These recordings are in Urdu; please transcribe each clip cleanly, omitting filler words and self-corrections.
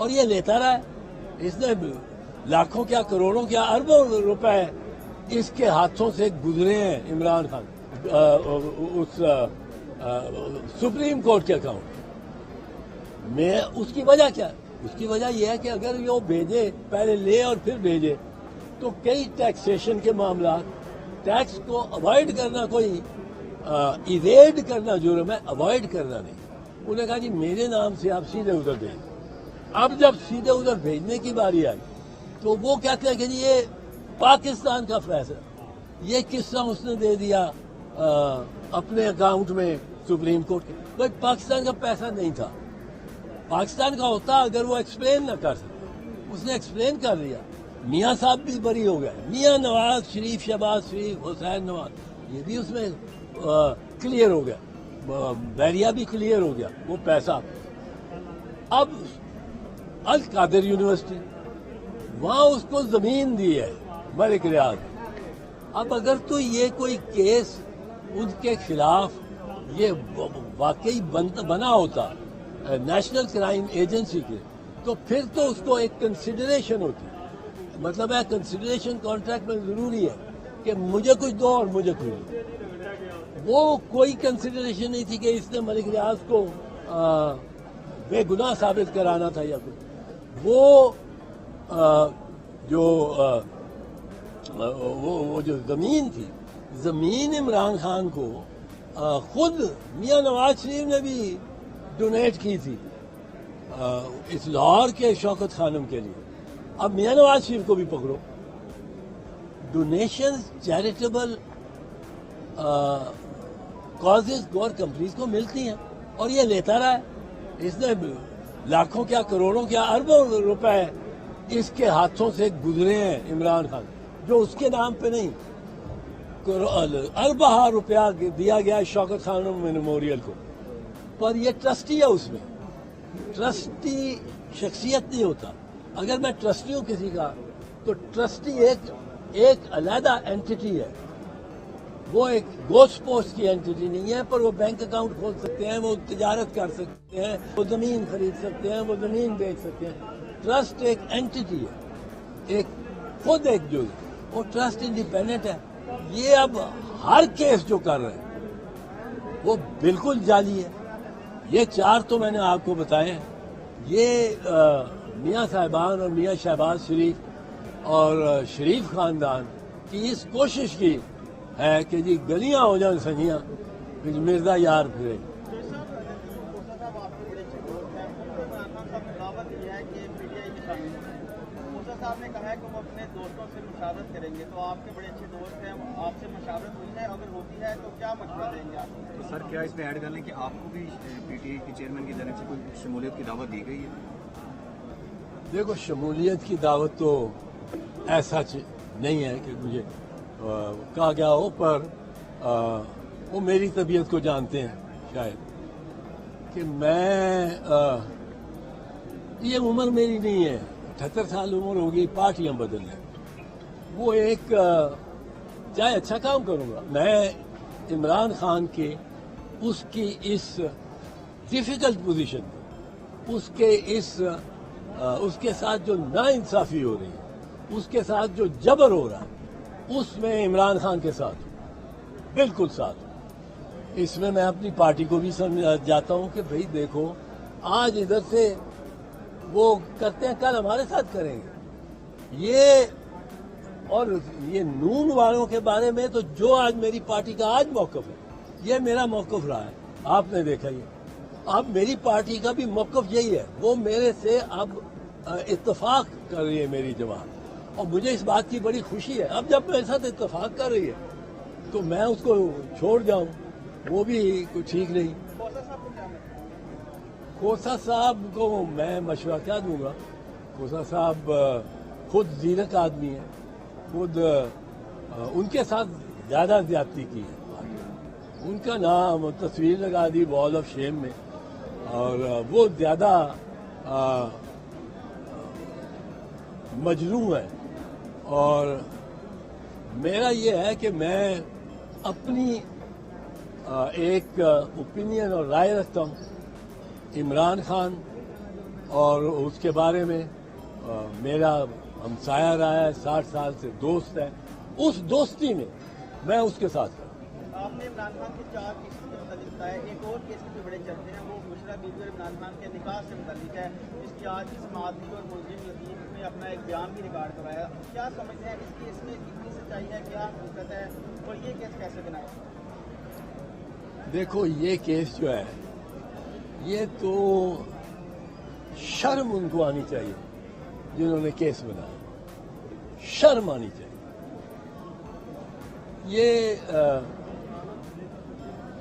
اور یہ لیتا رہا ہے. اس نے لاکھوں کیا کروڑوں کیا اربوں روپے اس کے ہاتھوں سے گزرے ہیں عمران خان اس سپریم کورٹ کے اکاؤنٹ میں. اس کی وجہ کیا ہے؟ اس کی وجہ یہ ہے کہ اگر وہ بھیجے پہلے لے اور پھر بھیجے تو کئی ٹیکسیشن کے معاملات ٹیکس کو اوائڈ کرنا کوئی ایویڈ کرنا جرم ہے, اوائڈ کرنا نہیں. انہوں نے کہا جی میرے نام سے آپ سیدھے ادھر بھیج. اب جب سیدھے ادھر بھیجنے کی باری آئی تو وہ کہتے ہیں کہ جی یہ پاکستان کا فیصلہ. یہ کس طرح اس نے دے دیا اپنے اکاؤنٹ میں سپریم کورٹ کے. بھائی پاکستان کا پیسہ نہیں تھا. پاکستان کا ہوتا اگر وہ ایکسپلین نہ کر سکتا. اس نے ایکسپلین کر دیا. میاں صاحب بھی بری ہو گئے. میاں نواز شریف, شہباز شریف, حسین نواز, یہ بھی اس میں کلیئر ہو گیا. بیریا بھی کلیئر ہو گیا. وہ پیسہ اب القادر یونیورسٹی وہاں اس کو زمین دی ہے ملک ریاض. اب اگر تو یہ کوئی کیس ان کے خلاف یہ واقعی بنا ہوتا نیشنل کرائم ایجنسی کے تو پھر تو اس کو ایک کنسیڈریشن ہوتی. مطلب ہے کنسیڈریشن کانٹریکٹ میں ضروری ہے کہ مجھے کچھ دو اور مجھے کچھ دو. وہ کوئی کنسیڈریشن نہیں تھی کہ اس نے ملک ریاض کو بے گناہ ثابت کرانا تھا یا کچھ. وہ جو زمین تھی, زمین عمران خان کو خود میاں نواز شریف نے بھی ڈونیٹ کی تھی اس لاہور کے شوکت خانم کے لیے. اب میاں نواز شریف کو بھی پکڑو. ڈونیشن چیریٹیبل کازز گور کمپنیز کو ملتی ہیں اور یہ لیتا رہا ہے. اس نے لاکھوں کیا کروڑوں کیا اربوں روپے اس کے ہاتھوں سے گزرے ہیں عمران خان, جو اس کے نام پہ نہیں. اربہ روپیہ دیا گیا شوکت خانم میموریل کو, پر یہ ٹرسٹی ہے. اس میں ٹرسٹی شخصیت نہیں ہوتا. اگر میں ٹرسٹی ہوں کسی کا تو ٹرسٹی ایک علیحدہ اینٹی ہے. وہ ایک گوشت پوسٹ کی اینٹی نہیں ہے, پر وہ بینک اکاؤنٹ کھول سکتے ہیں, وہ تجارت کر سکتے ہیں, وہ زمین خرید سکتے ہیں, وہ زمین بیچ سکتے ہیں. ٹرسٹ ایک اینٹی ہے, ایک خود ایک جو وہ ٹرسٹ انڈیپینڈنٹ ہے. یہ اب ہر کیس جو کر رہے ہیں وہ بالکل جعلی ہے. یہ چار تو میں نے آپ کو بتائے ہیں. یہ میاں صاحبان اور میاں شہباز شریف اور شریف خاندان کی اس کوشش کی ہے کہ جی گلیاں ہو جائیں سنجیاں, مرزا یار پھرے. صاحب نے کہا ہے کہ وہ اپنے دوستوں سے مشاورت کریں گے, تو آپ کے بڑے اچھے دوست ہیں, آپ سے مشاورت ہوئی ہے؟ اگر ہوتی ہے تو کیا مشورہ دیں گے آپ؟ تو سر کیا اس میں ایڈ کر لیں کہ آپ کو بھی پی ٹی آئی کے چیئرمین کی طرف سے کوئی شمولیت کی دعوت دی گئی ہے؟ دیکھو شمولیت کی دعوت تو ایسا نہیں ہے کہ مجھے کہا گیا ہو, پر وہ میری طبیعت کو جانتے ہیں شاید کہ میں یہ عمر میری نہیں ہے, 78 سال عمر ہوگی, پارٹیاں بدل لیں. وہ ایک چاہے اچھا کام کروں گا میں عمران خان کے اس کی اس ڈیفیکلٹ پوزیشن اس کے ساتھ جو ناانصافی ہو رہی ہے, اس کے ساتھ جو جبر ہو رہا ہے, اس میں عمران خان کے ساتھ بالکل ساتھ. اس میں اپنی پارٹی کو بھی سمجھ جاتا ہوں کہ بھئی دیکھو آج ادھر سے وہ کرتے ہیں, کل ہمارے ساتھ کریں گے. اور یہ نون والوں کے بارے میں تو جو آج میری پارٹی کا آج موقف ہے, یہ میرا موقف رہا ہے, آپ نے دیکھا یہ. اب میری پارٹی کا بھی موقف یہی ہے. وہ میرے سے اب اتفاق کر رہی ہے میری جماعت, اور مجھے اس بات کی بڑی خوشی ہے. اب جب میرے ساتھ اتفاق کر رہی ہے تو میں اس کو چھوڑ جاؤں, وہ بھی کچھ ٹھیک نہیں. کھوسا صاحب کو میں مشورہ کیا دوں گا؟ کھوسا صاحب خود زیرک آدمی ہیں, خود ان کے ساتھ زیادہ زیادتی کی ہے. ان کا نام تصویر لگا دی وال آف شیم میں, اور وہ زیادہ مجروح ہے. اور میرا یہ ہے کہ میں اپنی ایک اوپینین اور رائے رکھتا ہوں. عمران خان اور اس کے بارے میں میرا ہمسایہ رہا ہے, 60 سال سے دوست ہے. اس دوستی میں میں اس کے ساتھ ہوں. آپ نے عمران خان کے 4 کیسز کے متعلق بتایا, ایک اور کیس جو بڑے چلتے ہیں وہ بشرا بیوی اور عمران خان کے نکاح سے متعلق ہے, جس کی آج کی سماعت ہوئی اور ملزم لطیف نے اپنا ایک بیان بھی ریکارڈ کرایا. کیا سمجھتے ہیں اس کیس میں کتنی سچائی ہے, کیا حقیقت ہے, اور یہ کیس کیسے بنایا؟ دیکھو یہ کیس جو ہے یہ تو شرم ان کو آنی چاہیے جنہوں نے کیس بنایا, شرم آنی چاہیے. یہ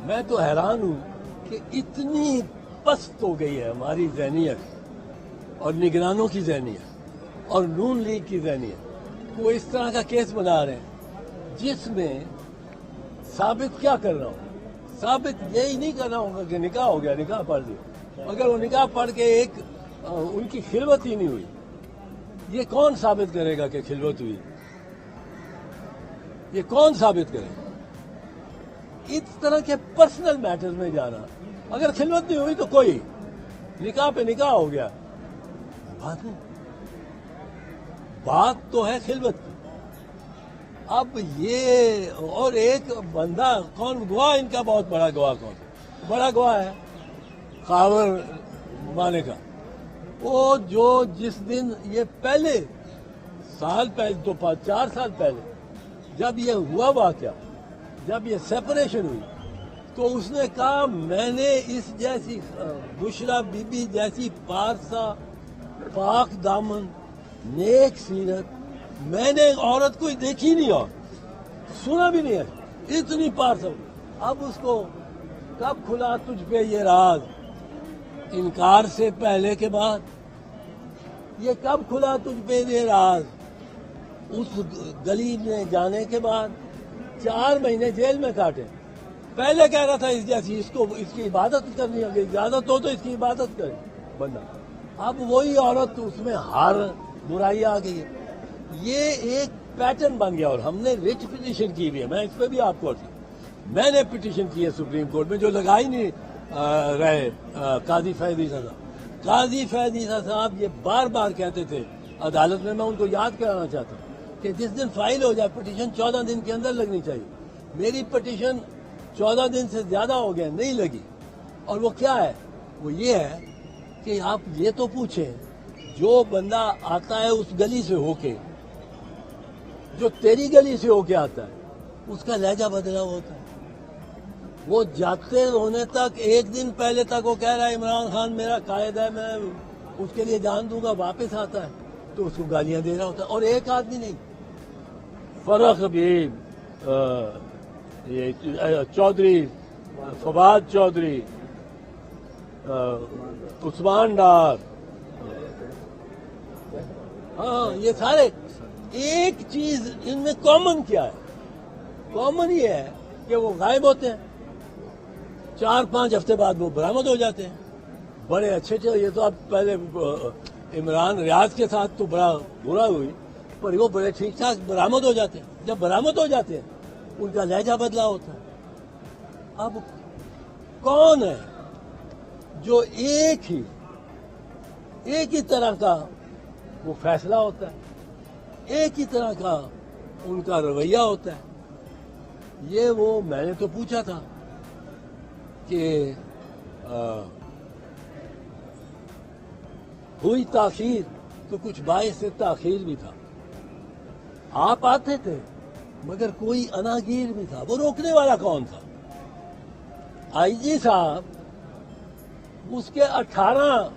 میں تو حیران ہوں کہ اتنی پست ہو گئی ہے ہماری ذہنیت اور نگرانوں کی ذہنیت اور نون لیگ کی ذہنیت. وہ اس طرح کا کیس بنا رہے ہیں جس میں ثابت کیا کر رہا ہوں, ثابت یہی نہیں کرنا ہوگا کہ نکاح ہو گیا, نکاح پڑھ دیا. اگر وہ نکاح پڑھ کے ایک ان کی خلوت ہی نہیں ہوئی, یہ کون ثابت کرے گا کہ خلوت ہوئی؟ یہ کون ثابت کرے گا؟ اس طرح کے پرسنل میٹرز میں جانا, اگر خلوت نہیں ہوئی تو کوئی نکاح پہ نکاح ہو گیا, بات نہیں. بات تو ہے خلوت کی. اب یہ اور ایک بندہ کون گواہ, ان کا بہت بڑا گواہ کون ہے؟ بڑا گواہ ہے خاور مانے کا. وہ جو جس دن یہ پہلے سال پہلے تو 4 سال پہلے جب یہ ہوا واقعہ, جب یہ سیپریشن ہوئی, تو اس نے کہا میں نے اس جیسی بشرا بی بی جیسی پارسا پاک دامن نیک سیرت میں نے عورت کوئی دیکھی نہیں اور سنا بھی نہیں ہے, اتنی پارسا. اب اس کو کب کھلا تجھ پہ یہ راز؟ انکار سے پہلے کے بعد. یہ کب کھلا تجھ پہ یہ راز؟ اس گلی میں جانے کے بعد. 4 مہینے جیل میں کاٹے. پہلے کہہ رہا تھا اس جیسی, اس کی عبادت کرنی ہوگی, اجازت ہو تو اس کی عبادت کرے بندہ. اب وہی عورت اس میں ہر برائی آ گئی ہے. یہ ایک پیٹرن بن گیا. اور ہم نے ریٹ پٹیشن کی ہوئی ہے, میں اس پہ بھی آپ کو میں نے پٹیشن کی ہے سپریم کورٹ میں, جو لگا ہی نہیں رہے قاضی فیض عیسیٰ صاحب. قاضی فیض عیسیٰ صاحب یہ بار بار کہتے تھے عدالت میں, میں ان کو یاد کرانا چاہتا ہوں کہ جس دن فائل ہو جائے پٹیشن 14 دن کے اندر لگنی چاہیے. میری پٹیشن 14 دن سے زیادہ ہو گئے, نہیں لگی. اور وہ کیا ہے؟ وہ یہ ہے کہ آپ یہ تو پوچھیں, جو بندہ آتا ہے اس گلی سے ہو کے, جو تیری گلی سے ہو کے آتا ہے, اس کا لہجہ بدلا ہوتا ہے. وہ جاتے ہونے تک, ایک دن پہلے تک وہ کہہ رہا ہے عمران خان میرا قائد ہے, میں اس کے لیے جان دوں گا. واپس آتا ہے تو اس کو گالیاں دے رہا ہوتا ہے. اور ایک آدمی نہیں, فرق بھی چودھری, فواد چودھری, عثمان ڈار, ہاں یہ سارے ایک چیز ان میں کامن کیا ہے؟ کامن یہ ہے کہ وہ غائب ہوتے ہیں, 4-5 ہفتے بعد وہ برآمد ہو جاتے ہیں. بڑے اچھے. یہ تو اب پہلے عمران ریاض کے ساتھ تو بڑا برا ہوئی, پر وہ بڑے ٹھیک ٹھاک برآمد ہو جاتے ہیں. جب برآمد ہو جاتے ہیں ان کا لہجہ بدلا ہوتا ہے. اب کون ہے جو ایک ہی طرح کا وہ فیصلہ ہوتا ہے, ایک ہی طرح کا ان کا رویہ ہوتا ہے؟ یہ وہ میں نے تو پوچھا تھا کہ ہوئی تاخیر تو کچھ باعث تاخیر بھی تھا. آپ آتے تھے مگر کوئی اناگیر بھی تھا. وہ روکنے والا کون تھا؟ آئی جی صاحب. اس کے 18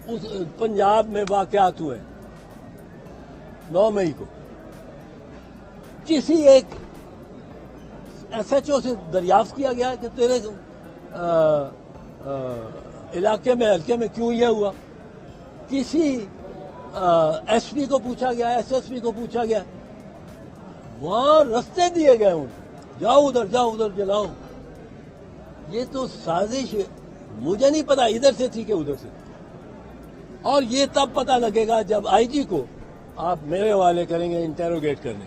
اس پنجاب میں واقعات ہوئے 9 مئی کو. کسی ایک ایس ایچ او سے دریافت کیا گیا کہ تیرے علاقے میں حلقے میں کیوں یہ ہوا؟ کسی ایس پی کو پوچھا گیا, ایس ایس پی کو پوچھا گیا. وہاں رستے دیے گئے ہوں, جاؤ ادھر جلاؤ. یہ تو سازش مجھے نہیں پتا ادھر سے تھی کہ ادھر سے. اور یہ تب پتا لگے گا جب آئی جی کو آپ میرے حوالے کریں گے انٹیروگیٹ کرنے.